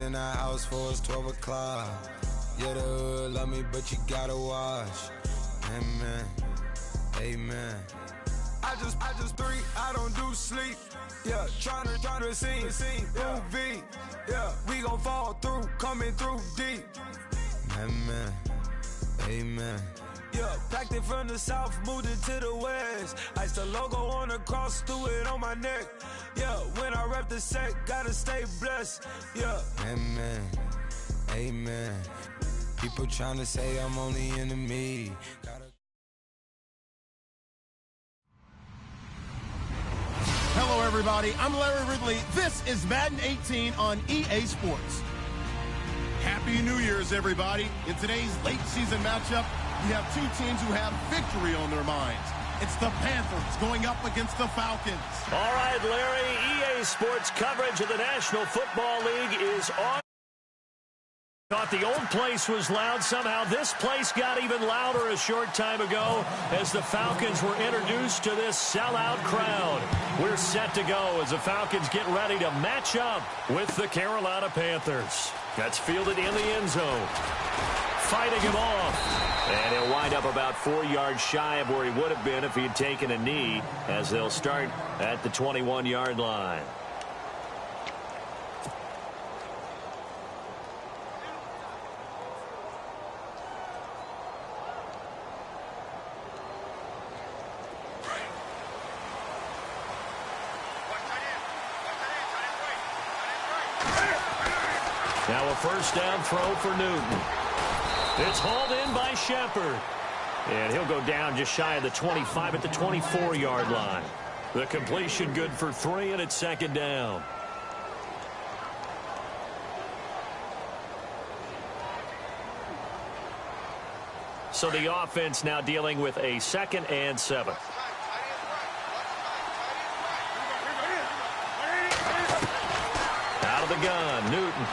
In the house for it's 12 o'clock. Yeah, the hood love me, but you gotta watch. Amen, amen. I just three, I don't do sleep. Yeah, tryna see, movie. Yeah, we gon' fall through, coming through deep. Amen, amen. Yeah, packed it from the south, moved it to the west. Iced the logo on the cross, threw it on my neck. Yeah, when I rep the set, gotta stay blessed. Yeah, amen, amen. People tryna say I'm on the enemy. Hello, everybody. I'm Larry Ridley. This is Madden 18 on EA Sports. Happy New Year's, everybody. In today's late season matchup, we have two teams who have victory on their minds. It's the Panthers going up against the Falcons. All right, Larry, EA Sports coverage of the National Football League is on. Thought the old place was loud. Somehow this place got even louder a short time ago as the Falcons were introduced to this sellout crowd. We're set to go as the Falcons get ready to match up with the Carolina Panthers. That's fielded in the end zone. Fighting him off. And he'll wind up about 4 yards shy of where he would have been if he had taken a knee, as they'll start at the 21-yard line. Now a first down throw for Newton. It's hauled in by Shepard. And he'll go down just shy of the 25 at the 24-yard line. The completion good for 3, and it's second down. So the offense now dealing with a 2nd and 7. Out of the gun, Newton.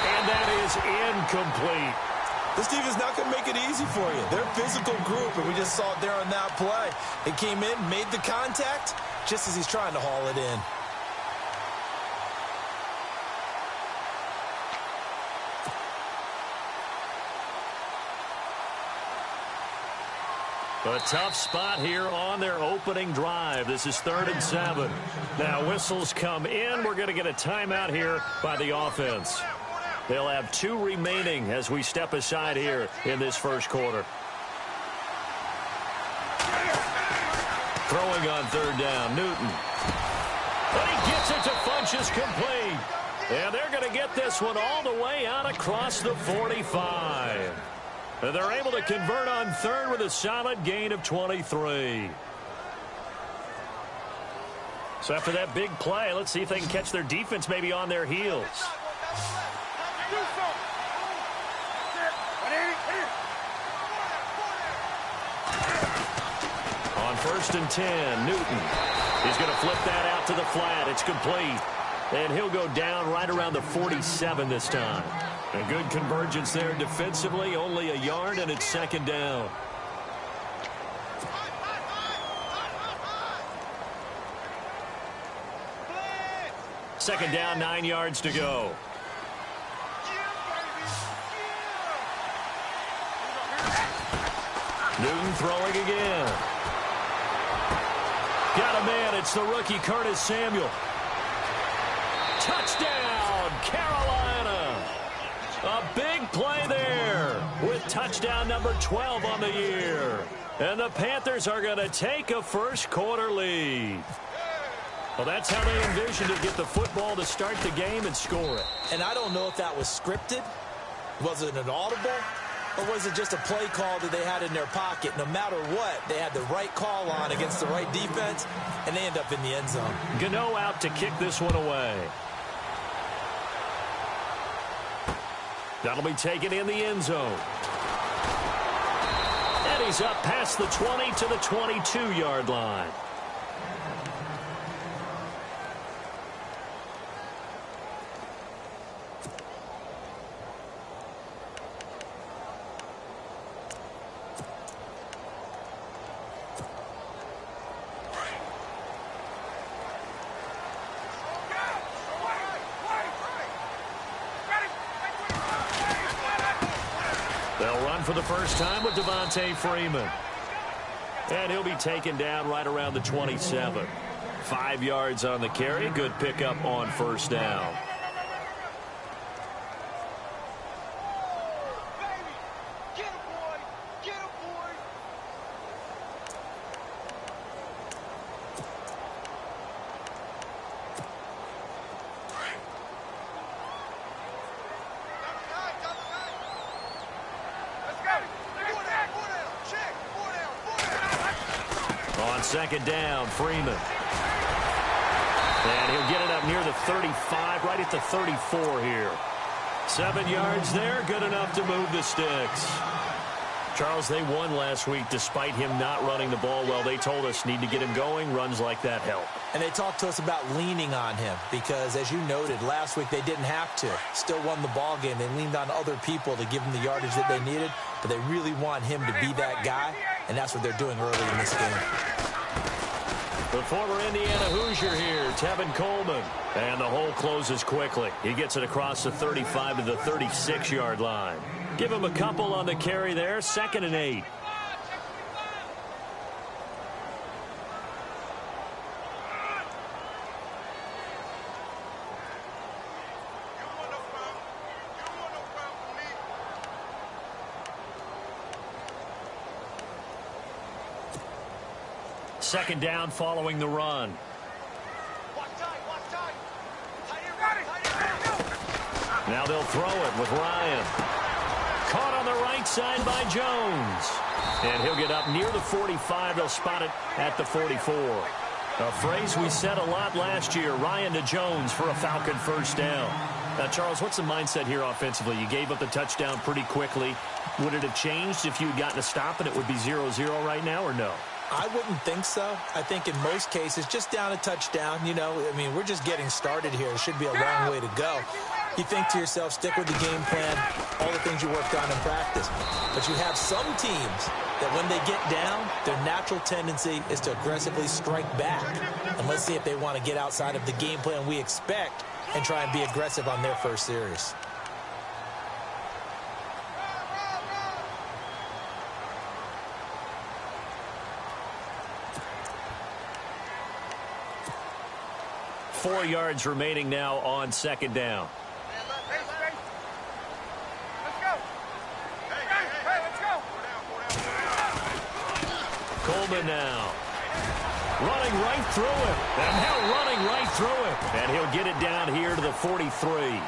And that is incomplete. This defense not going to make it easy for you. They're a physical group, and we just saw it there on that play. It came in, made the contact, just as he's trying to haul it in. A tough spot here on their opening drive. This is 3rd and 7. Now whistles come in. We're going to get a timeout here by the offense. They'll have 2 remaining as we step aside here in this first quarter. Throwing on 3rd down, Newton. And he gets it to Funchess complete. And they're going to get this one all the way out across the 45. And they're able to convert on 3rd with a solid gain of 23. So after that big play, let's see if they can catch their defense maybe on their heels. On 1st and 10, Newton. He's going to flip that out to the flat. It's complete. And he'll go down right around the 47 this time. A good convergence there defensively, only a yard, and it's second down. Second down, 9 yards to go. Newton throwing again. Got a man, it's the rookie Curtis Samuel. Touchdown, Carolina. A big play there with touchdown number 12 on the year. And the Panthers are going to take a first quarter lead. Well, that's how they envisioned to get the football to start the game and score it. And I don't know if that was scripted. Was it an audible? Or was it just a play call that they had in their pocket? No matter what, they had the right call on against the right defense, and they end up in the end zone. Gano out to kick this one away. That'll be taken in the end zone. And he's up past the 20 to the 22-yard line. They'll run for the first time with Devontae Freeman. And he'll be taken down right around the 27. 5 yards on the carry. Good pickup on first down. On second down, Freeman. And he'll get it up near the 35, right at the 34 here. 7 yards there, good enough to move the sticks. Charles, they won last week despite him not running the ball well. They told us need to get him going. Runs like that help. And they talked to us about leaning on him because, as you noted, last week they didn't have to. Still won the ball game. They leaned on other people to give them the yardage that they needed, but they really want him to be that guy, and that's what they're doing early in this game. The former Indiana Hoosier here, Tevin Coleman. And the hole closes quickly. He gets it across the 35 to the 36-yard line. Give him a couple on the carry there. 2nd and 8. Second down following the run. Now they'll throw it with Ryan. Caught on the right side by Jones. And he'll get up near the 45. They'll spot it at the 44. A phrase we said a lot last year, Ryan to Jones for a Falcon first down. Now, Charles, what's the mindset here offensively? You gave up the touchdown pretty quickly. Would it have changed if you had gotten a stop and it would be 0-0 right now, or no? I wouldn't think so. I think in most cases, just down a touchdown, you know, I mean, we're just getting started here. It should be a long way to go. You think to yourself, stick with the game plan, all the things you worked on in practice. But you have some teams that when they get down, their natural tendency is to aggressively strike back. And let's see if they want to get outside of the game plan we expect and try and be aggressive on their first series. Four yards remaining now on second down. Coleman now. Running right through him. And now running right through him. And he'll get it down here to the 43.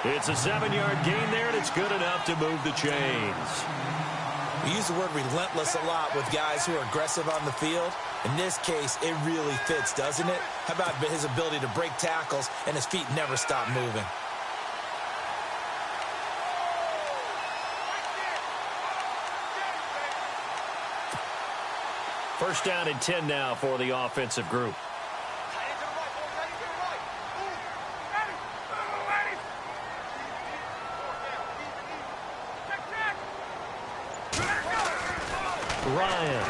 It's a 7-yard gain there, and it's good enough to move the chains. We use the word relentless a lot with guys who are aggressive on the field. In this case, it really fits, doesn't it? How about his ability to break tackles and his feet never stop moving? First down and 10 now for the offensive group. Ryan.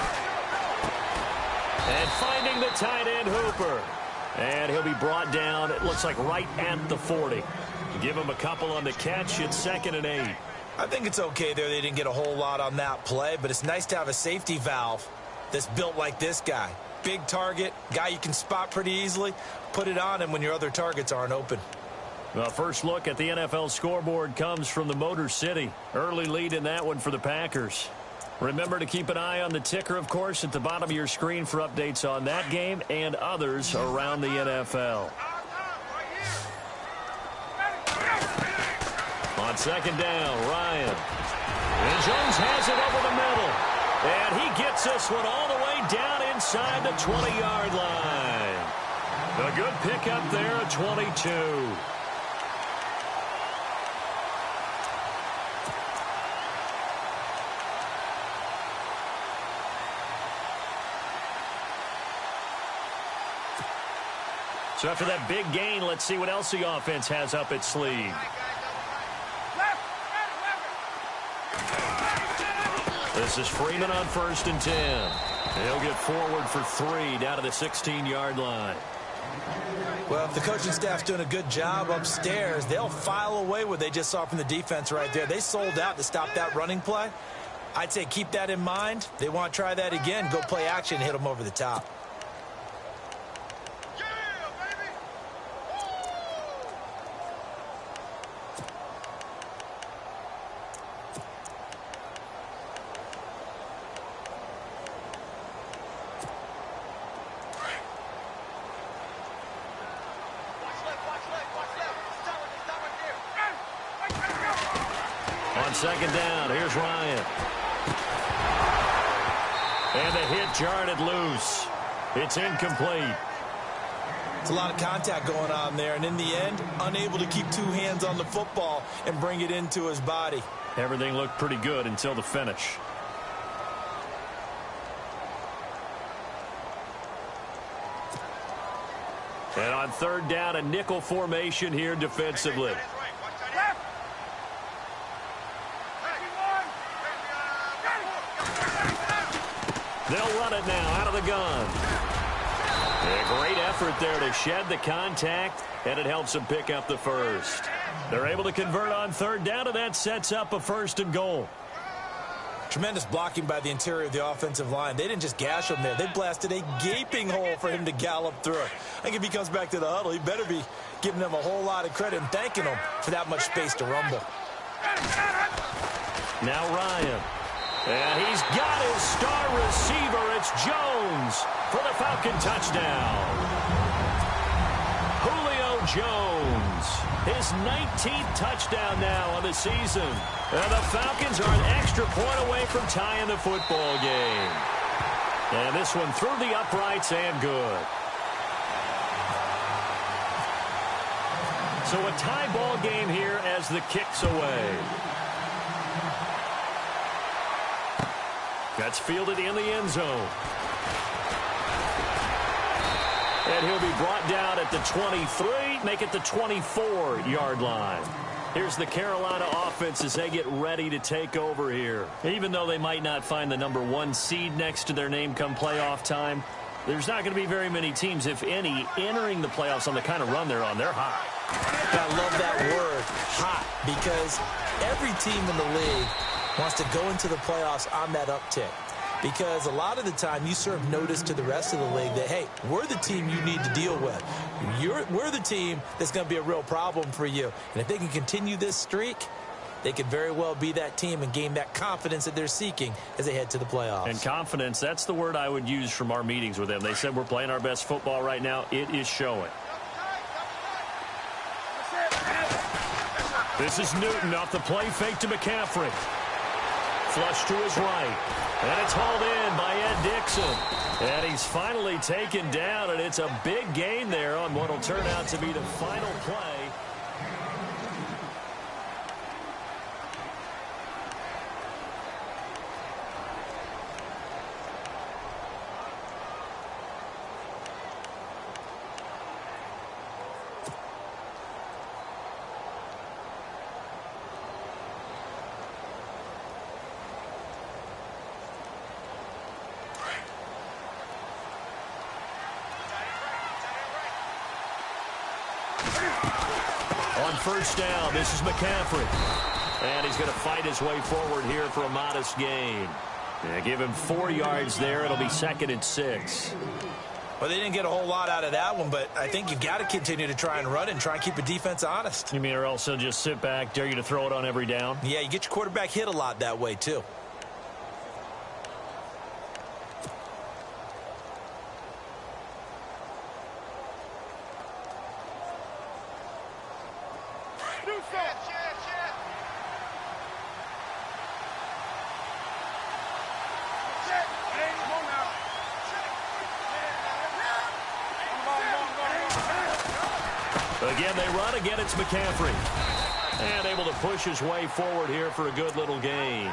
And finding the tight end Hooper. And he'll be brought down, it looks like right at the 40. Give him a couple on the catch. It's 2nd and 8. I think it's okay there. They didn't get a whole lot on that play, but it's nice to have a safety valve that's built like this guy. Big target, guy you can spot pretty easily. Put it on him when your other targets aren't open. The first look at the NFL scoreboard comes from the Motor City. Early lead in that one for the Packers. Remember to keep an eye on the ticker, of course, at the bottom of your screen for updates on that game and others around the NFL. On second down, Ryan. And Jones has it over the middle. And he gets this one all the way down inside the 20-yard line. A good pickup there at 22. So after that big gain, let's see what else the offense has up its sleeve. This is Freeman on 1st and 10. He'll get forward for 3 down to the 16-yard line. Well, if the coaching staff's doing a good job upstairs, they'll file away what they just saw from the defense right there. They sold out to stop that running play. I'd say keep that in mind. They want to try that again. Go play action and hit them over the top. On second down, here's Ryan. And the hit jarred it loose. It's incomplete. It's a lot of contact going on there, and in the end, unable to keep two hands on the football and bring it into his body. Everything looked pretty good until the finish. And on third down, a nickel formation here defensively. They'll run it now out of the gun. A great effort there to shed the contact, and it helps them pick up the first. They're able to convert on third down, and that sets up a 1st and goal. Tremendous blocking by the interior of the offensive line. They didn't just gash him there. They blasted a gaping hole for him to gallop through. I think if he comes back to the huddle, he better be giving them a whole lot of credit and thanking them for that much space to rumble. Now Ryan. And he's got his star receiver. It's Jones for the Falcon touchdown. Julio Jones, his 19th touchdown now on the season. And the Falcons are an extra point away from tying the football game. And this one through the uprights and good. So a tie ball game here as the kick's away. That's fielded in the end zone. And he'll be brought down at the 23, make it the 24-yard line. Here's the Carolina offense as they get ready to take over here. Even though they might not find the #1 seed next to their name come playoff time, there's not going to be very many teams, if any, entering the playoffs on the kind of run they're on. They're hot. I love that word, hot, because every team in the league wants to go into the playoffs on that uptick. Because a lot of the time you serve notice to the rest of the league that, hey, we're the team you need to deal with. We're the team that's going to be a real problem for you. And if they can continue this streak, they could very well be that team and gain that confidence that they're seeking as they head to the playoffs. And confidence, that's the word I would use from our meetings with them. They said we're playing our best football right now. It is showing. This is Newton off the play fake to McCaffrey. Flush to his right. And it's hauled in by Ed Dixon. And he's finally taken down, and it's a big gain there on what will turn out to be the final play. On first down, this is McCaffrey. And he's going to fight his way forward here for a modest gain. Yeah, give him 4 yards there. It'll be 2nd and 6. Well, they didn't get a whole lot out of that one, but I think you've got to continue to try and run it and try and keep the defense honest. You mean or else they'll just sit back, dare you to throw it on every down? Yeah, you get your quarterback hit a lot that way, too. Again, they run. Again, it's McCaffrey. And able to push his way forward here for a good little gain.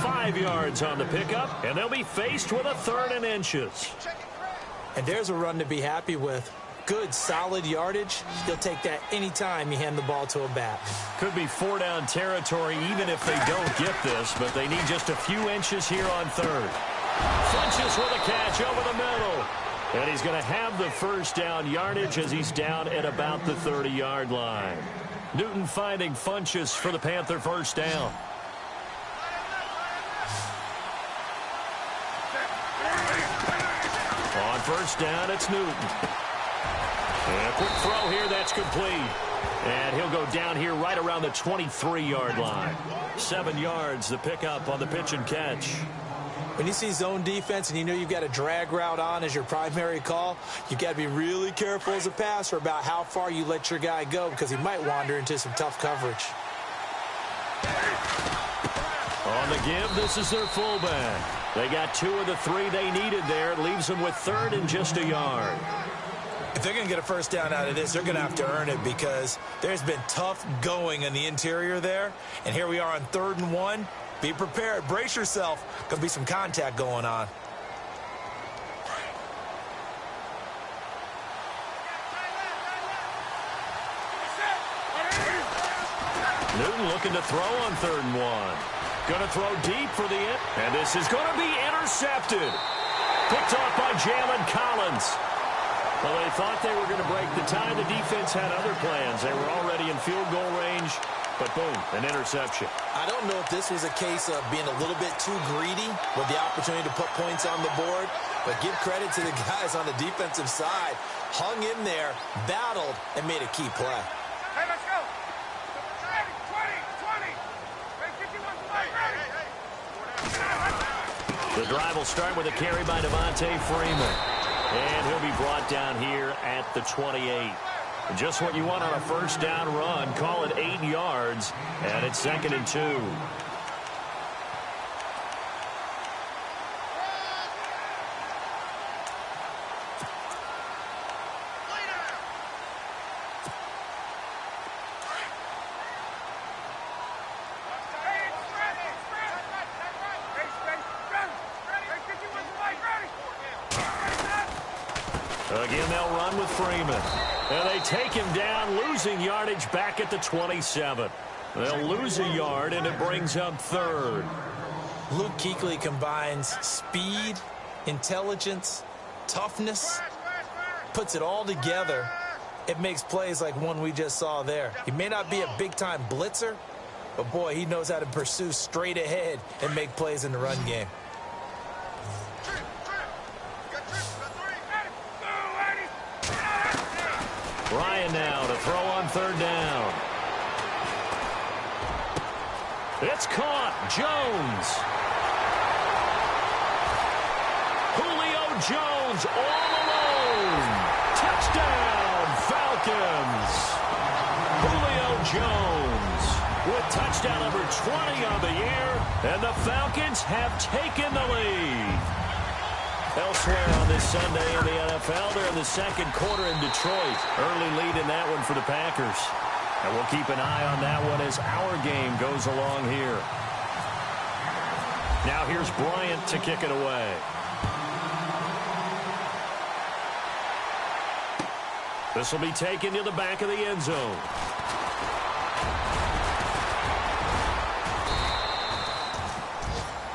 5 yards on the pickup, and they'll be faced with a 3rd and inches. And there's a run to be happy with. Good, solid yardage. He'll take that anytime you hand the ball to a back. Could be 4-down territory even if they don't get this, but they need just a few inches here on 3rd. Funches with a catch over the middle. And he's going to have the first down yardage as he's down at about the 30-yard line. Newton finding Funchess for the Panther first down. On first down, it's Newton. And a quick throw here, that's complete. And he'll go down here right around the 23-yard line. 7 yards, the pickup on the pitch and catch. When you see zone defense and you know you've got a drag route on as your primary call, you've got to be really careful as a passer about how far you let your guy go because he might wander into some tough coverage. On the give, this is their fullback. They got 2 of the 3 they needed there. It leaves them with 3rd and just a yard. If they're going to get a first down out of this, they're going to have to earn it because there's been tough going in the interior there. And here we are on 3rd and 1. Be prepared. Brace yourself. Going to be some contact going on. Newton looking to throw on 3rd and 1. Going to throw deep for the end. And this is going to be intercepted. Picked off by Jalen Collins. Well, they thought they were going to break the tie. The defense had other plans. They were already in field goal range. But boom, an interception. I don't know if this was a case of being a little bit too greedy with the opportunity to put points on the board, but give credit to the guys on the defensive side. Hung in there, battled, and made a key play. Hey, let's go. 20. The drive will start with a carry by Devontae Freeman. And he'll be brought down here at the 28. Just what you want on a first down run. Call it 8 yards, and it's 2nd and 2. Again, they'll run with Freeman. And they take him down, losing yardage back at the 27. They'll lose a yard, and it brings up 3rd. Luke Kuechly combines speed, intelligence, toughness, puts it all together. It makes plays like one we just saw there. He may not be a big-time blitzer, but, boy, he knows how to pursue straight ahead and make plays in the run game. Ryan now to throw on 3rd down. It's caught. Jones. Julio Jones all alone. Touchdown, Falcons. Julio Jones with touchdown number 20 on the year, and the Falcons have taken the lead. Elsewhere on this Sunday in the NFL, they're in the 2nd quarter in Detroit. Early lead in that one for the Packers. And we'll keep an eye on that one as our game goes along here. Now here's Bryant to kick it away. This will be taken to the back of the end zone.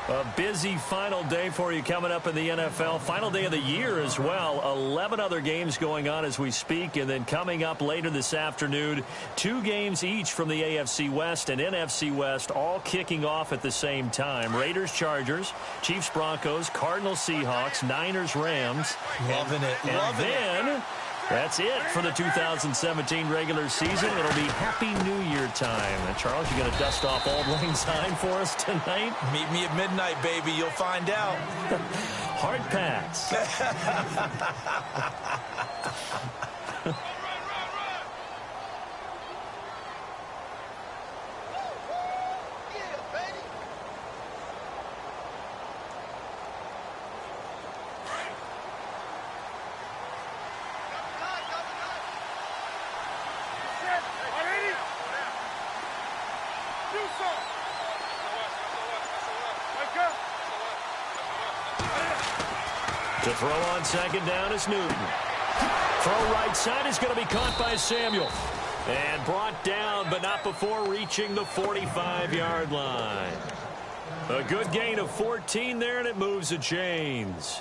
A busy final day for you coming up in the NFL. Final day of the year as well. 11 other games going on as we speak. And then coming up later this afternoon, 2 games each from the AFC West and NFC West, all kicking off at the same time. Raiders, Chargers, Chiefs, Broncos, Cardinals, Seahawks, Niners, Rams. Loving it. Loving it. That's it for the 2017 regular season. It'll be Happy New Year time. And Charles, you going to dust off Auld Lang Syne for us tonight? Meet me at midnight, baby. You'll find out. Hard pass. To throw on 2nd down is Newton. Throw right side is going to be caught by Samuel. And brought down, but not before reaching the 45-yard line. A good gain of 14 there, and it moves the chains.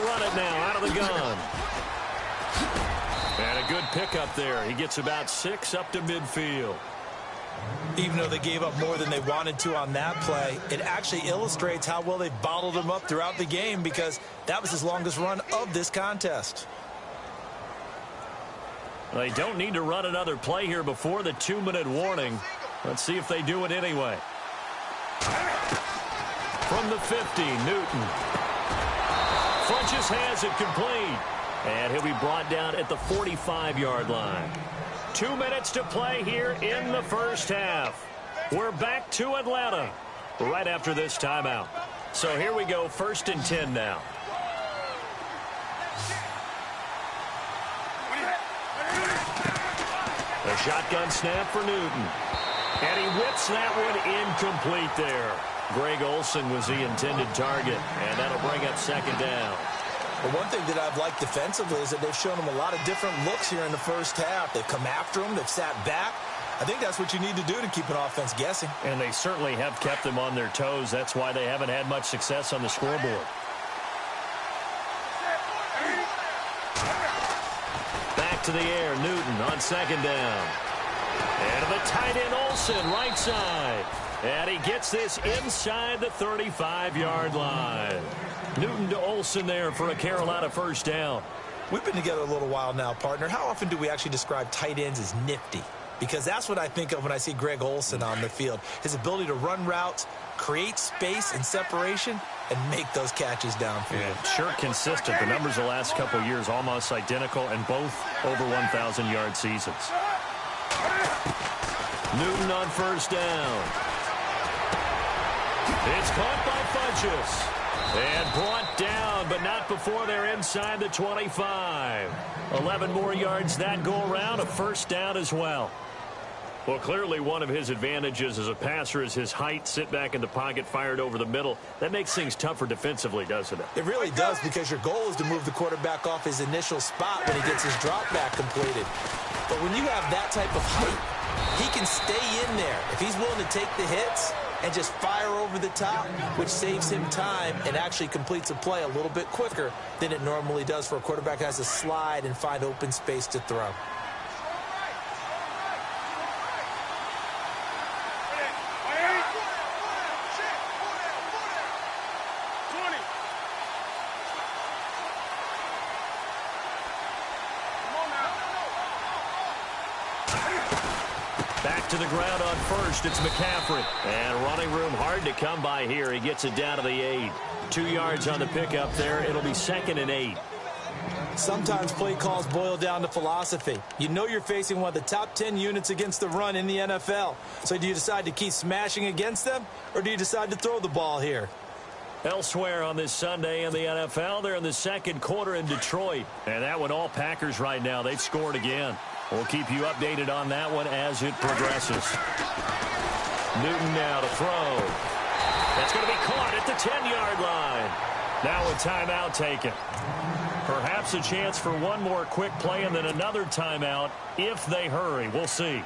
run it now out of the gun. And a good pickup there. He gets about 6 up to midfield. Even though they gave up more than they wanted to on that play, it actually illustrates how well they've bottled him up throughout the game, because that was his longest run of this contest. They don't need to run another play here before the 2-minute warning. Let's see if they do it anyway. From the 50, Newton. Funches has it complete. And he'll be brought down at the 45-yard line. 2 minutes to play here in the first half. We're back to Atlanta right after this timeout. So here we go, 1st and 10 now. A shotgun snap for Newton. And he whips that one incomplete there. Greg Olsen was the intended target, and that'll bring up 2nd down. Well, one thing that I've liked defensively is that they've shown him a lot of different looks here in the first half. They've come after him. They've sat back. I think that's what you need to do to keep an offense guessing. And they certainly have kept them on their toes. That's why they haven't had much success on the scoreboard. Back to the air, Newton on 2nd down. And to the tight end, Olsen, right side. And he gets this inside the 35-yard line. Newton to Olsen there for a Carolina 1st down. We've been together a little while now, partner. How often do we actually describe tight ends as nifty? Because that's what I think of when I see Greg Olsen on the field. His ability to run routes, create space and separation, and make those catches downfield. Yeah, sure consistent. The numbers the last couple of years almost identical, and both over 1,000-yard seasons. Newton on 1st down. It's caught by Funches. And brought down, but not before they're inside the 25. 11 more yards that go around, a 1st down as well. Well, clearly one of his advantages as a passer is his height. Sit back in the pocket, fired over the middle. That makes things tougher defensively, doesn't it? It really does, because your goal is to move the quarterback off his initial spot when he gets his drop back completed. But when you have that type of height, he can stay in there. If he's willing to take the hits and just fire over the top, which saves him time and actually completes a play a little bit quicker than it normally does for a quarterback who has to slide and find open space to throw. Back to the ground on 1st. It's McCaffrey. And running room hard to come by here. He gets it down to the 8. 2 yards on the pickup there. It'll be 2nd and 8. Sometimes play calls boil down to philosophy. You know you're facing one of the top 10 units against the run in the NFL. So do you decide to keep smashing against them, or do you decide to throw the ball here? Elsewhere on this Sunday in the NFL, they're in the 2nd quarter in Detroit. And that one, all Packers right now. They've scored again. We'll keep you updated on that one as it progresses. Newton now to throw. That's going to be caught at the 10-yard line. Now a timeout taken. Perhaps a chance for one more quick play and then another timeout if they hurry. We'll see.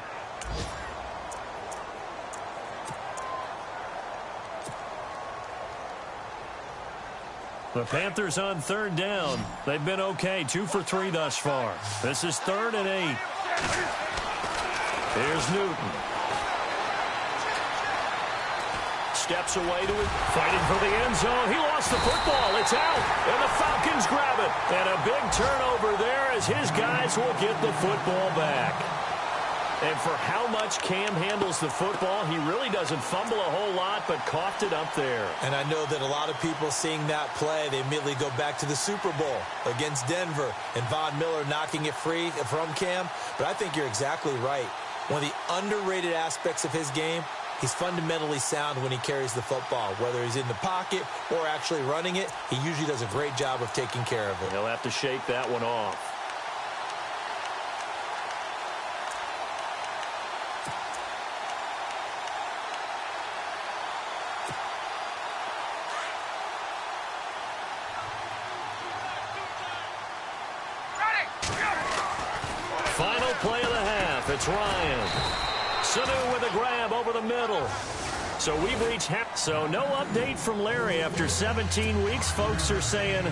The Panthers on 3rd down. They've been okay, 2 for 3 thus far. This is 3rd and 8. Here's Newton. Steps away to it, fighting for the end zone. He lost the football. It's out, and the Falcons grab it. And a big turnover there as his guys will get the football back. And for how much Cam handles the football, he really doesn't fumble a whole lot, but coughed it up there. And I know that a lot of people seeing that play, they immediately go back to the Super Bowl against Denver and Von Miller knocking it free from Cam. But I think you're exactly right. One of the underrated aspects of his game, he's fundamentally sound when he carries the football. Whether he's in the pocket or actually running it, he usually does a great job of taking care of it. He'll have to shake that one off. Final play of the half. It's Ryan. Sanu with a grab over the middle. So we've reached half. So no update from Larry after 17 weeks. Folks are saying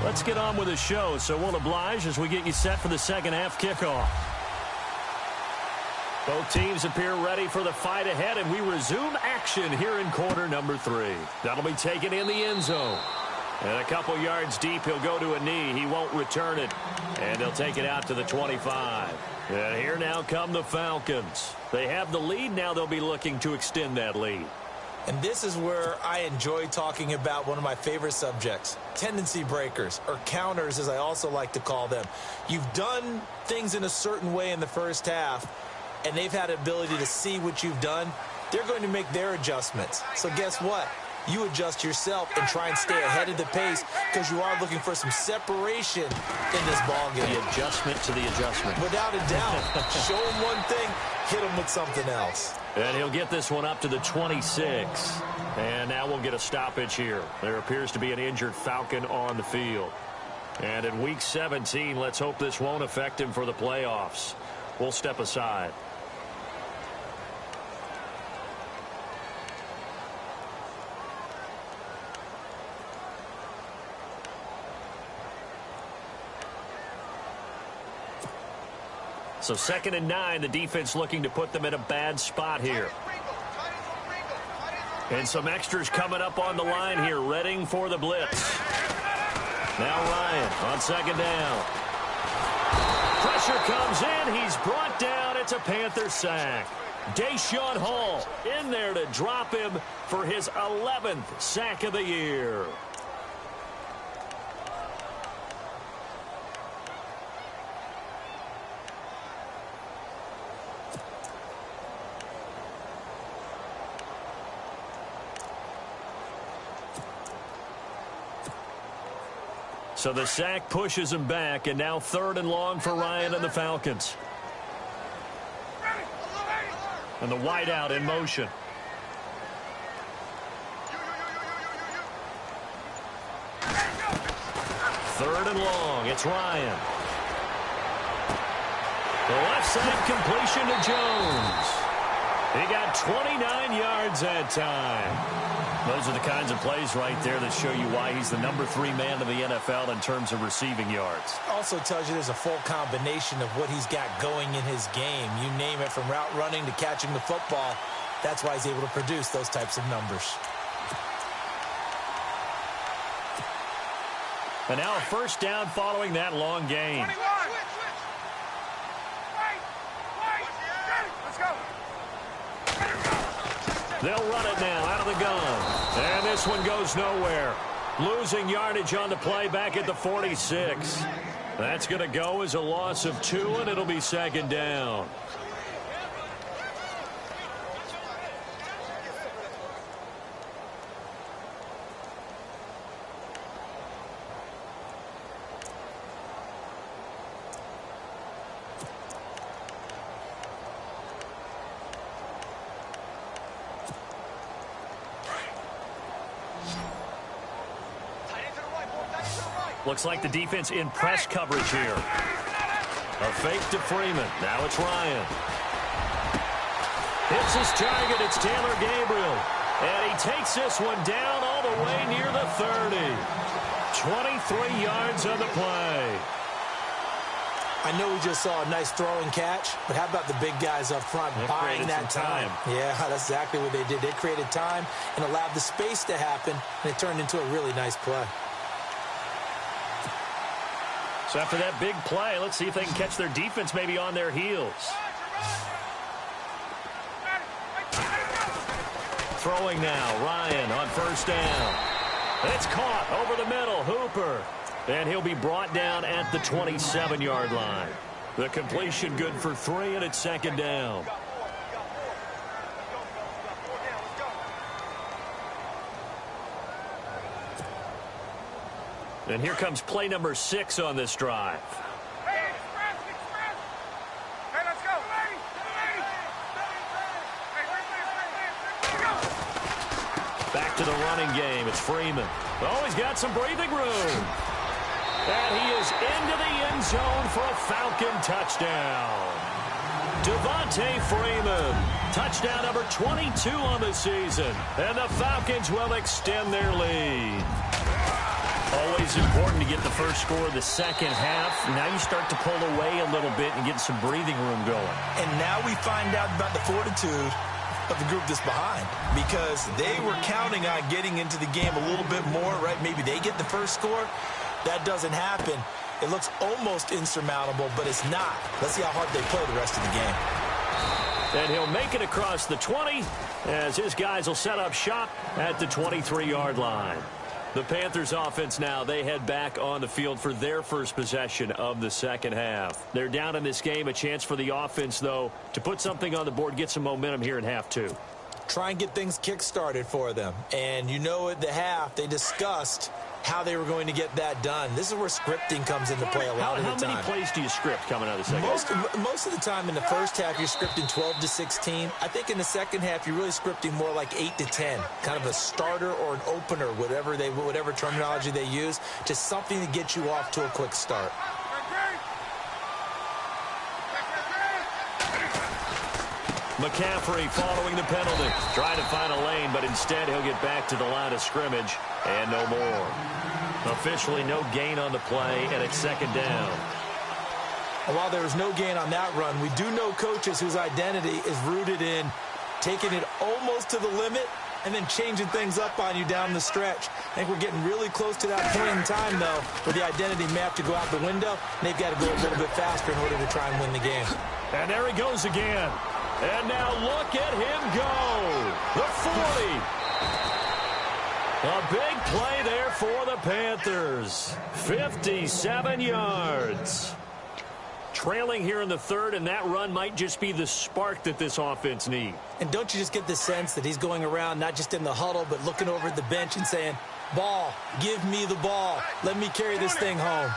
Let's get on with the show, so we'll oblige as we get you set for the second half kickoff. Both teams appear ready for the fight ahead, and we resume action here in quarter number 3. That'll be taken in the end zone. And a couple yards deep, he'll go to a knee. He won't return it. And they'll take it out to the 25. And here now come the Falcons. They have the lead. Now they'll be looking to extend that lead. And this is where I enjoy talking about one of my favorite subjects, tendency breakers, or counters as I also like to call them. You've done things in a certain way in the first half, and they've had the ability to see what you've done. They're going to make their adjustments. So guess what? You adjust yourself and try and stay ahead of the pace because you are looking for some separation in this ball game. The adjustment to the adjustment. Without a doubt. Show him one thing, hit him with something else. And he'll get this one up to the 26. And now we'll get a stoppage here. There appears to be an injured Falcon on the field. And in Week 17, let's hope this won't affect him for the playoffs. We'll step aside. So 2nd and 9, the defense looking to put them in a bad spot here. And some extras coming up on the line here, readying for the blitz. Now Ryan on 2nd down. Pressure comes in. He's brought down. It's a Panther sack. Deshaun Hall in there to drop him for his 11th sack of the year. So the sack pushes him back, and now 3rd and long for Ryan and the Falcons. And the wideout in motion. Third and long. It's Ryan. The left side completion to Jones. He got 29 yards that time. Those are the kinds of plays right there that show you why he's the number 3 man in the NFL in terms of receiving yards. Also tells you there's a full combination of what he's got going in his game. You name it, from route running to catching the football. That's why he's able to produce those types of numbers. And now a first down following that long gain. 21. Let's go. They'll run it now out of the gun. And this one goes nowhere. Losing yardage on the play back at the 46. That's going to go as a loss of 2, and it'll be 2nd down. Looks like the defense in press coverage here. A fake to Freeman. Now it's Ryan. Hits his target. It's Taylor Gabriel. And he takes this one down all the way near the 30. 23 yards on the play. I know we just saw a nice throw and catch, but how about the big guys up front buying that time? Yeah, that's exactly what they did. They created time and allowed the space to happen, and it turned into a really nice play. So after that big play, let's see if they can catch their defense maybe on their heels. Throwing now, Ryan on 1st down. It's caught over the middle, Hooper. And he'll be brought down at the 27-yard line. The completion good for 3, and it's 2nd down. And here comes play number 6 on this drive. Hey, let's go. Back to the running game. It's Freeman. Oh, he's got some breathing room. And he is into the end zone for a Falcon touchdown. Devontae Freeman. Touchdown number 22 on the season. And the Falcons will extend their lead. Always important to get the first score of the second half. Now you start to pull away a little bit and get some breathing room going. And now we find out about the fortitude of the group that's behind, because they were counting on getting into the game a little bit more, right? Maybe they get the first score. That doesn't happen. It looks almost insurmountable, but it's not. Let's see how hard they play the rest of the game. And he'll make it across the 20 as his guys will set up shop at the 23-yard line. The Panthers offense now, they head back on the field for their first possession of the second half. They're down in this game. A chance for the offense, though, to put something on the board, get some momentum here in half two. Try and get things kick-started for them. And you know at the half, they discussed how they were going to get that done. This is where scripting comes into play a lot of the time. How many plays do you script coming out of the second half? Most of the time in the first half, you're scripting 12 to 16. I think in the second half, you're really scripting more like 8 to 10, kind of a starter or an opener, whatever terminology they use, just something to get you off to a quick start. McCaffrey following the penalty. Trying to find a lane, but instead he'll get back to the line of scrimmage and no more. Officially no gain on the play, and it's second down. And while there was no gain on that run, we do know coaches whose identity is rooted in taking it almost to the limit and then changing things up on you down the stretch. I think we're getting really close to that point in time, though, where the identity may have to go out the window. And they've got to go a little bit faster in order to try and win the game. And there he goes again. And now look at him go. The 40. A big play there for the Panthers. 57 yards. Trailing here in the third, and that run might just be the spark that this offense needs. And don't you just get the sense that he's going around, not just in the huddle, but looking over at the bench and saying, ball, give me the ball. Let me carry this thing home.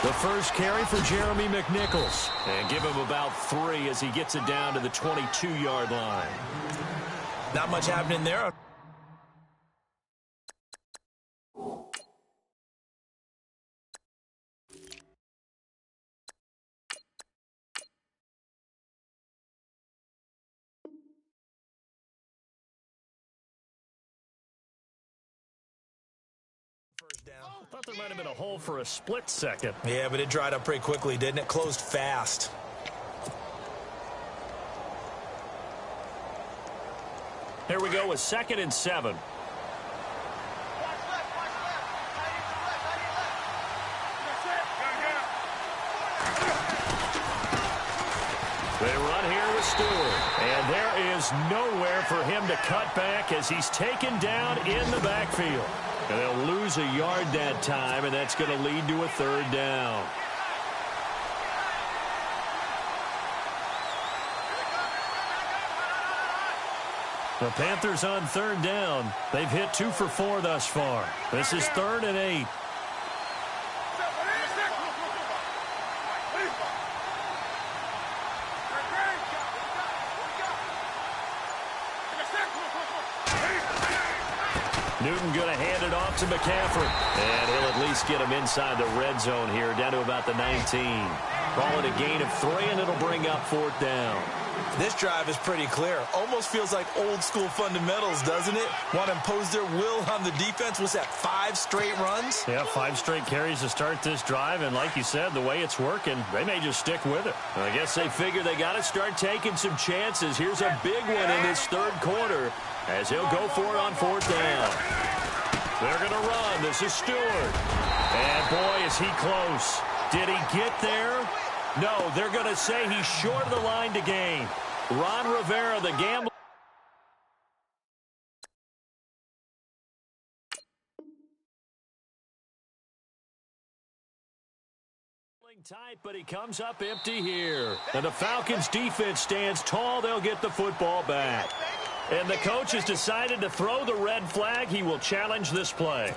The first carry for Jeremy McNichols. And give him about 3 as he gets it down to the 22-yard line. Not much happening there. I thought there might have been a hole for a split second. Yeah, but it dried up pretty quickly, didn't it? Closed fast. Here we go with 2nd and 7. They run here with Stewart. And there is nowhere for him to cut back as he's taken down in the backfield. And they'll lose a yard that time, and that's going to lead to a 3rd down. The Panthers on 3rd down. They've hit 2 for 4 thus far. This is 3rd and 8. Newton going to hand it off to McCaffrey. And he'll at least get him inside the red zone here, down to about the 19. Call it a gain of 3, and it'll bring up 4th down. This drive is pretty clear. Almost feels like old school fundamentals, doesn't it? Want to impose their will on the defense. Was that 5 straight runs? Yeah, 5 straight carries to start this drive. And like you said, the way it's working, they may just stick with it. I guess they figure they got to start taking some chances. Here's a big one in this 3rd quarter as he'll go for it on 4th down. They're going to run. This is Stewart. And boy, is he close. Did he get there? No, they're going to say he's short of the line to gain. Ron Rivera, the gambler. Tight, but he comes up empty here. And the Falcons defense stands tall. They'll get the football back. And the coach has decided to throw the red flag. He will challenge this play.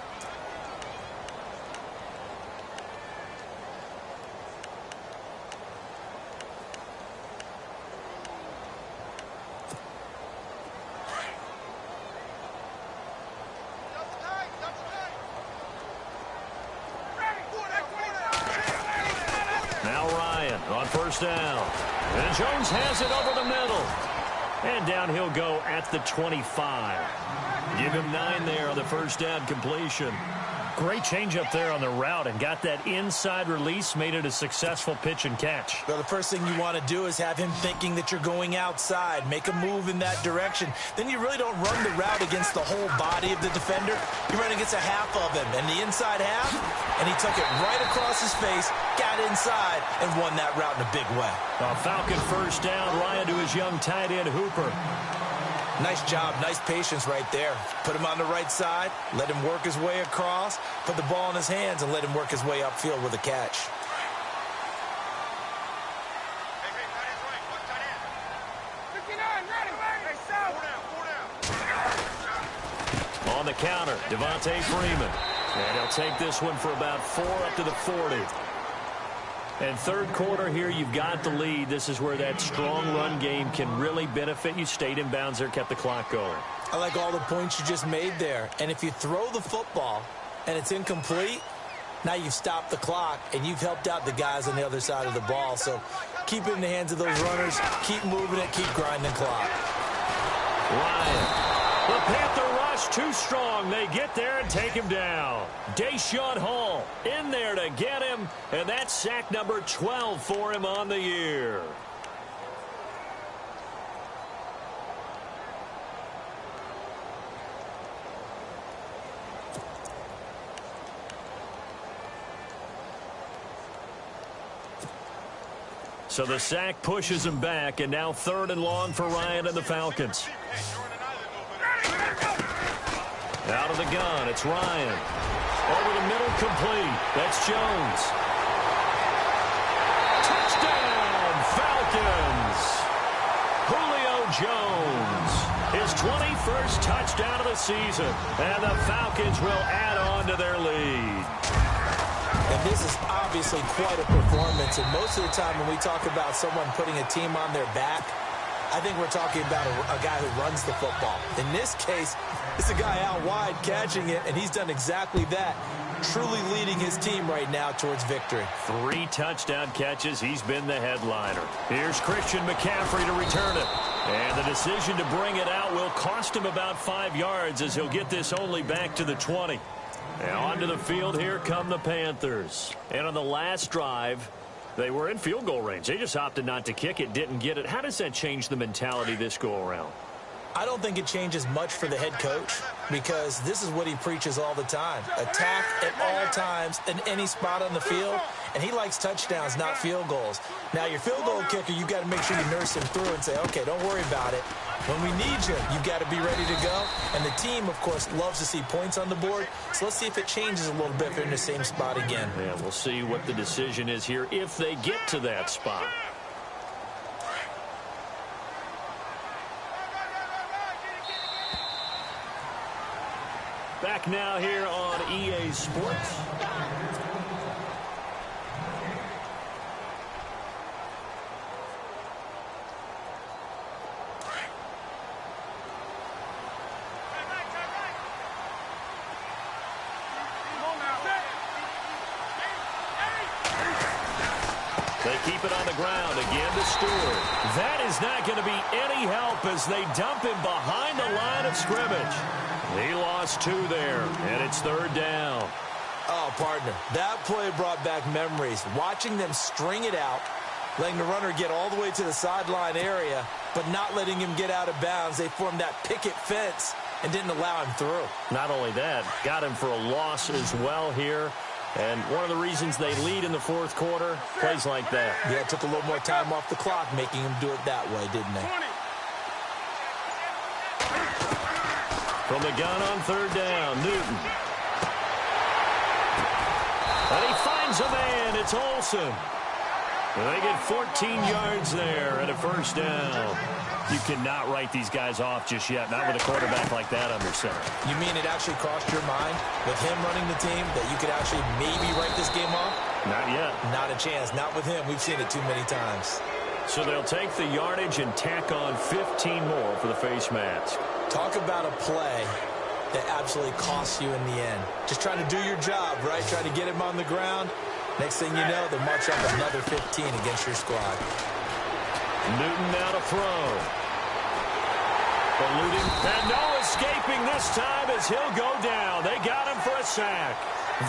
Now Ryan on 1st down. And Jones has it over the middle. And down he'll go at the 25. Give him 9 there on the first down completion. Great change up there on the route and got that inside release, made it a successful pitch and catch. Well, the first thing you want to do is have him thinking that you're going outside, make a move in that direction. Then you really don't run the route against the whole body of the defender. You run against a half of him, and the inside half, and he took it right across his face, got inside, and won that route in a big way. A Falcon first down, Ryan to his young tight end, Hooper. Nice job, nice patience right there. Put him on the right side, let him work his way across, put the ball in his hands, and let him work his way upfield with a catch. On the counter, Devontae Freeman. And he'll take this one for about 4 up to the 40. And third quarter here, you've got the lead. This is where that strong run game can really benefit you. Stayed in bounds there, kept the clock going. I like all the points you just made there. And if you throw the football and it's incomplete, now you've stopped the clock and you've helped out the guys on the other side of the ball. So keep it in the hands of those runners. Keep moving it. Keep grinding clock. Ryan. The Panther rush too strong. They get there and take him down. Deshaun Hall in there to get him, and that's sack number 12 for him on the year. So the sack pushes him back, and now 3rd and long for Ryan and the Falcons. Out of the gun, it's Ryan. Over the middle, complete. That's Jones. Touchdown, Falcons. Julio Jones. His 21st touchdown of the season. And the Falcons will add on to their lead. And this is obviously quite a performance. And most of the time when we talk about someone putting a team on their back, I think we're talking about a guy who runs the football. In this case, it's a guy out wide catching it, and he's done exactly that, truly leading his team right now towards victory. 3 touchdown catches. He's been the headliner. Here's Christian McCaffrey to return it. And the decision to bring it out will cost him about 5 yards as he'll get this only back to the 20. And onto the field, here come the Panthers. And on the last drive, they were in field goal range. They just opted not to kick it, didn't get it. How does that change the mentality this go-around? I don't think it changes much for the head coach because this is what he preaches all the time. Attack at all times in any spot on the field, and he likes touchdowns, not field goals. Now, your field goal kicker, you've got to make sure you nurse him through and say, okay, don't worry about it. When we need you, you've got to be ready to go. And the team, of course, loves to see points on the board. So let's see if it changes a little bit if they're in the same spot again. Yeah, we'll see what the decision is here if they get to that spot. Back now here on EA Sports. They keep it on the ground again to Stewart. That is not going to be any help as they dump him behind the line of scrimmage. He lost 2 there, and it's 3rd down. Oh, partner, that play brought back memories. Watching them string it out, letting the runner get all the way to the sideline area, but not letting him get out of bounds. They formed that picket fence and didn't allow him through. Not only that, got him for a loss as well here. And one of the reasons they lead in the 4th quarter, plays like that. Yeah, it took a little more time off the clock, making him do it that way, didn't they? From the gun on 3rd down, Newton. And he finds a man. It's Olsen. And they get 14 yards there and a 1st down. You cannot write these guys off just yet, not with a quarterback like that under center. You mean it actually crossed your mind with him running the team that you could actually maybe write this game off? Not yet. Not a chance. Not with him. We've seen it too many times. So they'll take the yardage and tack on 15 more for the face mask. Talk about a play that absolutely costs you in the end. Just trying to do your job, right? Trying to get him on the ground. Next thing you know, they'll march up another 15 against your squad. Newton now to throw. Eluding. And no escaping this time as he'll go down. They got him for a sack.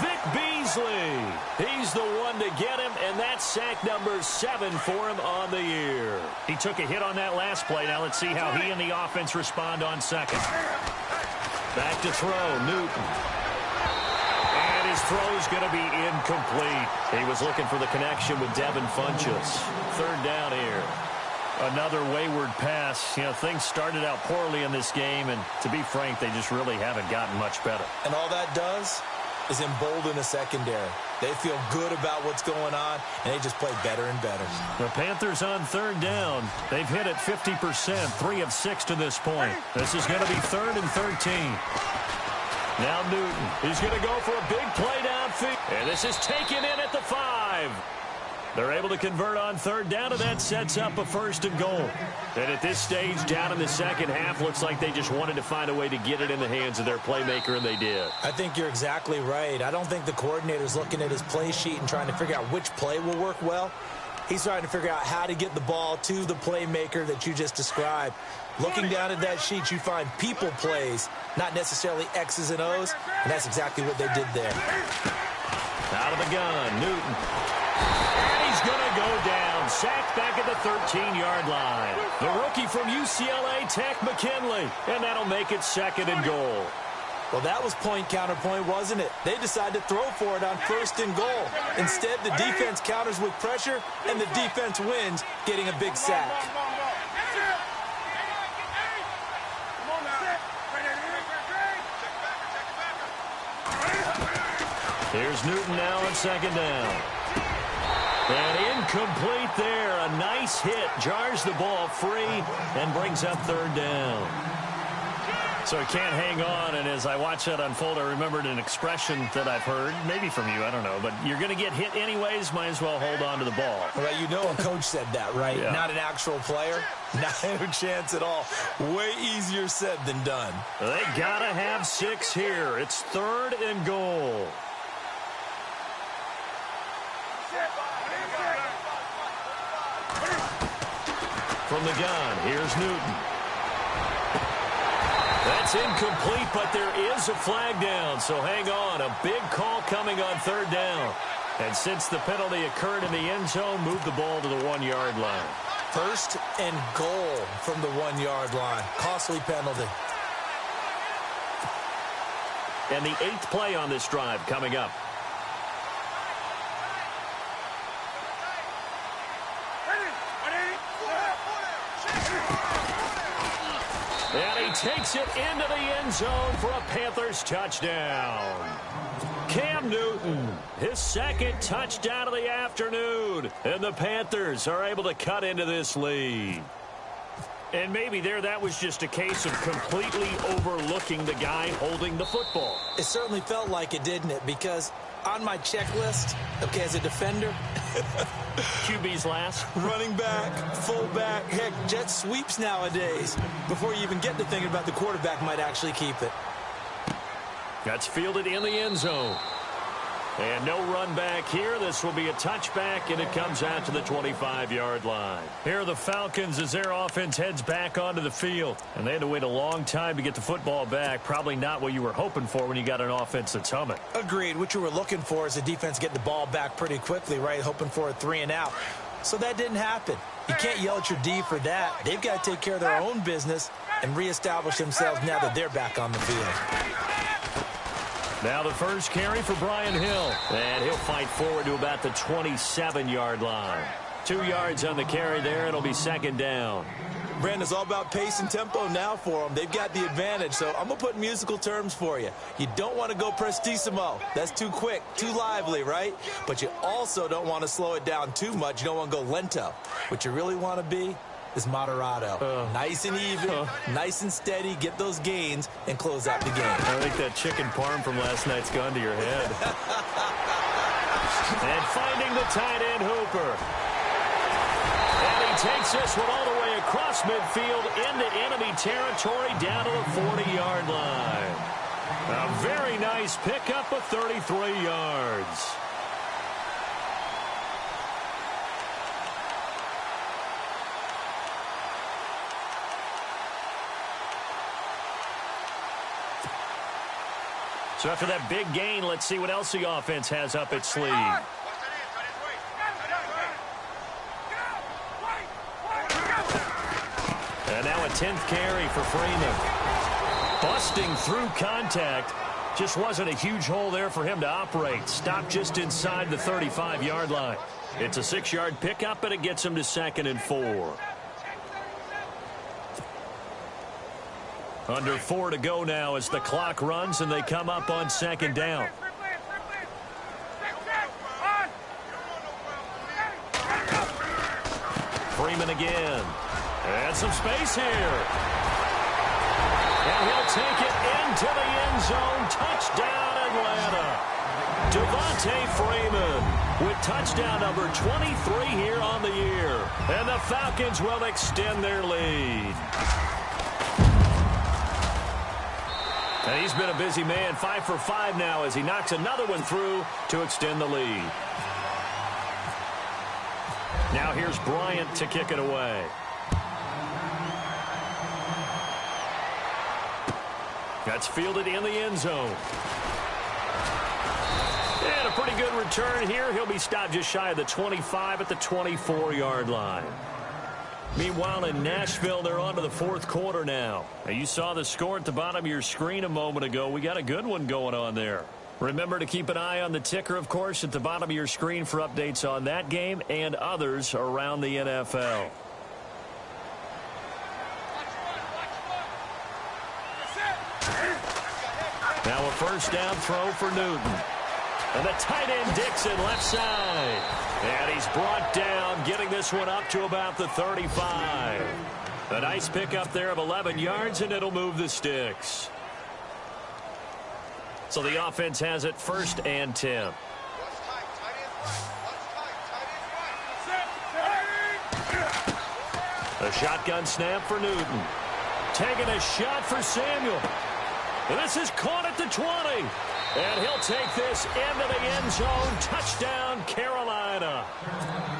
Vic Beasley. He's the one to get him, and that's sack number 7 for him on the year. He took a hit on that last play. Now let's see how he and the offense respond on second. Back to throw, Newton. And his throw's going to be incomplete. He was looking for the connection with Devin Funchess. Third down here. Another wayward pass. You know, things started out poorly in this game, and to be frank, they just really haven't gotten much better. And all that does is embolden the secondary. They feel good about what's going on, and they just play better and better. The Panthers on third down. They've hit it 50%, 3 of 6 to this point. This is going to be 3rd and 13. Now Newton. He's going to go for a big play downfield. And this is taken in at the 5. They're able to convert on third down, and that sets up a 1st and goal. And at this stage, down in the second half, looks like they just wanted to find a way to get it in the hands of their playmaker, and they did. I think you're exactly right. I don't think the coordinator's looking at his play sheet and trying to figure out which play will work well. He's trying to figure out how to get the ball to the playmaker that you just described. Looking down at that sheet, you find people plays, not necessarily X's and O's, and that's exactly what they did there. Out of the gun, Newton. And he's going to go down. Sacked back at the 13-yard line. The rookie from UCLA, Tech McKinley. And that'll make it 2nd and goal. Well, that was point counterpoint, wasn't it? They decided to throw for it on 1st and goal. Instead, the defense counters with pressure, and the defense wins, getting a big sack. Here's Newton now on 2nd down. And incomplete there. A nice hit. Jars the ball free and brings up 3rd down. So he can't hang on, and as I watch that unfold, I remembered an expression that I've heard, maybe from you, I don't know, but you're going to get hit anyways, might as well hold on to the ball. Right, you know a coach said that, right? Yeah. Not an actual player. No chance at all. Way easier said than done. They got to have 6 here. It's 3rd and goal. From the gun, here's Newton. That's incomplete, but there is a flag down, so hang on. A big call coming on 3rd down. And since the penalty occurred in the end zone, move the ball to the 1-yard line. 1st and goal from the 1-yard line. Costly penalty. And the 8th play on this drive coming up. And he takes it into the end zone for a Panthers touchdown. Cam Newton, his 2nd touchdown of the afternoon. And the Panthers are able to cut into this lead. And maybe that was just a case of completely overlooking the guy holding the football. It certainly felt like it, didn't it? Because on my checklist, okay, as a defender, QB's last. Running back, fullback, heck, jet sweeps nowadays. Before you even get to thinking about the quarterback might actually keep it. That's fielded in the end zone. And no run back here. This will be a touchback, and it comes out to the 25-yard line. Here are the Falcons as their offense heads back onto the field. And they had to wait a long time to get the football back. Probably not what you were hoping for when you got an offense that's humming. Agreed. What you were looking for is the defense get the ball back pretty quickly, right? Hoping for a 3 and out. So that didn't happen. You can't yell at your D for that. They've got to take care of their own business and reestablish themselves now that they're back on the field. Now the first carry for Brian Hill. And he'll fight forward to about the 27-yard line. 2 yards on the carry there. It'll be 2nd down. Brandon, it's all about pace and tempo now for them. They've got the advantage, so I'm going to put musical terms for you. You don't want to go prestissimo. That's too quick, too lively, right? But you also don't want to slow it down too much. You don't want to go lento. What you really want to be is moderato. Nice and even, nice and steady, get those gains, and close out the game. I think that chicken parm from last night's gone to your head. And finding the tight end, Hooper. And he takes this one all the way across midfield into enemy territory down to the 40-yard line. A very nice pickup of 33 yards. So after that big gain, let's see what else the offense has up its sleeve. And now a 10th carry for Freeman. Busting through contact. Just wasn't a huge hole there for him to operate. Stopped just inside the 35-yard line. It's a 6-yard pickup, and it gets him to 2nd and 4. Under 4 to go now as the clock runs and they come up on 2nd down. Freeman again. And some space here. And he'll take it into the end zone. Touchdown, Atlanta. Devontae Freeman with touchdown number 23 here on the year. And the Falcons will extend their lead. And he's been a busy man, 5 for 5 now as he knocks another one through to extend the lead. Now here's Bryant to kick it away. That's fielded in the end zone. And a pretty good return here. He'll be stopped just shy of the 25 at the 24-yard line. Meanwhile, in Nashville, they're on to the 4th quarter now. You saw the score at the bottom of your screen a moment ago. We got a good one going on there. Remember to keep an eye on the ticker, of course, at the bottom of your screen for updates on that game and others around the NFL. Now a first down throw for Newton. And the tight end Dixon left side. And he's brought down, getting this one up to about the 35. A nice pickup there of 11 yards, and it'll move the sticks. So the offense has it 1st and 10. A shotgun snap for Newton. Taking a shot for Samuel. And this is caught at the 20. And he'll take this into the end zone. Touchdown, Carolina.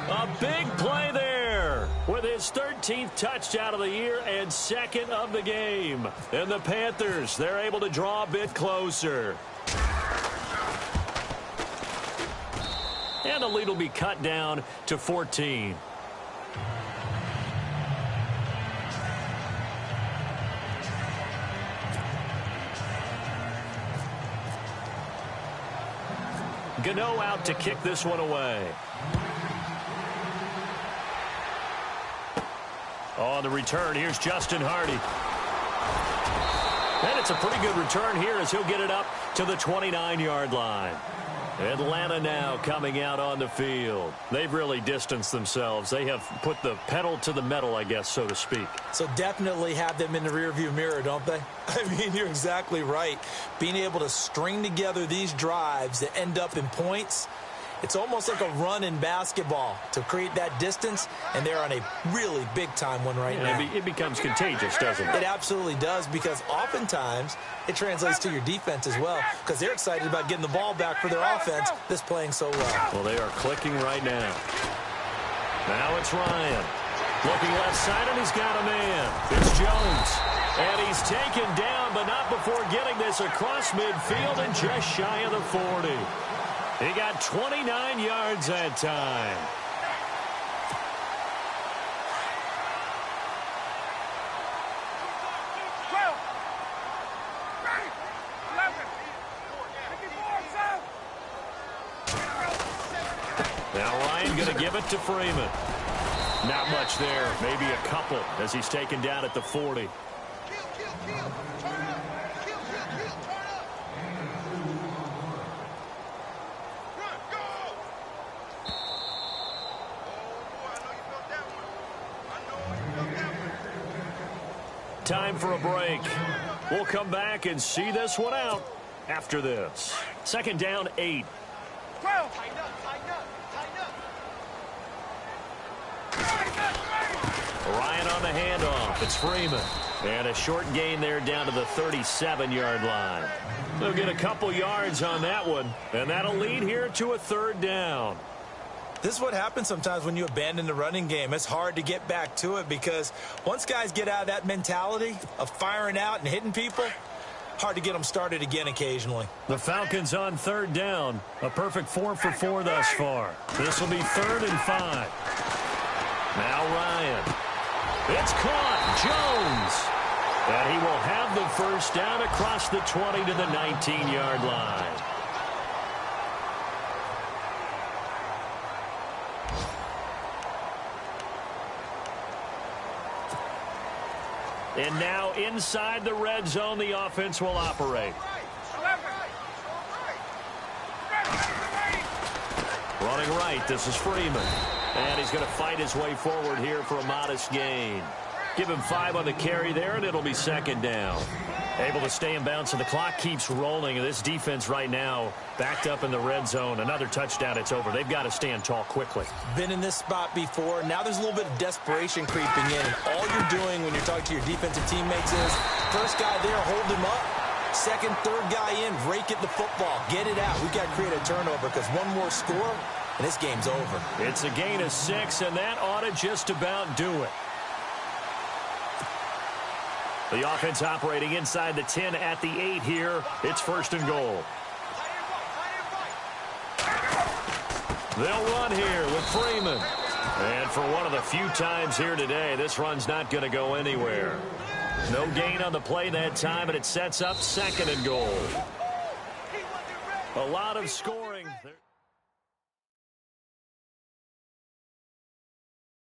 A big play there with his 13th touchdown of the year and 2nd of the game. And the Panthers, they're able to draw a bit closer. And the lead will be cut down to 14. Gano out to kick this one away. On the return, here's Justin Hardy. And it's a pretty good return here as he'll get it up to the 29-yard line. Atlanta now coming out on the field. They've really distanced themselves. They have put the pedal to the metal, I guess, so to speak. So definitely have them in the rearview mirror, don't they? I mean, you're exactly right. Being able to string together these drives that end up in points, it's almost like a run in basketball to create that distance, and they're on a really big-time one right now. It becomes contagious, doesn't it? It absolutely does, because oftentimes it translates to your defense as well, because they're excited about getting the ball back for their offense that's playing so well. Well, they are clicking right now. Now it's Ryan. Looking left side, and he's got a man. It's Jones. And he's taken down, but not before getting this across midfield and just shy of the 40. He got 29 yards that time. Now Ryan going to give it to Freeman. Not much there, maybe a couple as he's taken down at the 40. Time for a break. We'll come back and see this one out after this. 2nd down, 8. Ryan on the handoff. It's Freeman. And a short gain there down to the 37-yard line. They'll get a couple yards on that one, and that'll lead here to a 3rd down. This is what happens sometimes when you abandon the running game. It's hard to get back to it because once guys get out of that mentality of firing out and hitting people, hard to get them started again occasionally. The Falcons on third down. A perfect 4 for 4 thus far. This will be 3rd and 5. Now Ryan. It's caught. Jones. And he will have the first down across the 20 to the 19-yard line. And now inside the red zone, the offense will operate. Running right, this is Freeman. And he's going to fight his way forward here for a modest gain. Give him 5 on the carry there, and it'll be 2nd down. Able to stay in bounds, and the clock keeps rolling. And this defense right now backed up in the red zone. Another touchdown, it's over. They've got to stand tall quickly. Been in this spot before. Now there's a little bit of desperation creeping in. And all you're doing when you're talking to your defensive teammates is, first guy there, hold him up. Second, third guy in, rake at the football. Get it out. We've got to create a turnover because one more score, and this game's over. It's a gain of 6, and that ought to just about do it. The offense operating inside the 10 at the 8 here. It's 1st and goal. They'll run here with Freeman. And for one of the few times here today, this run's not going to go anywhere. No gain on the play that time, and it sets up 2nd and goal. A lot of score.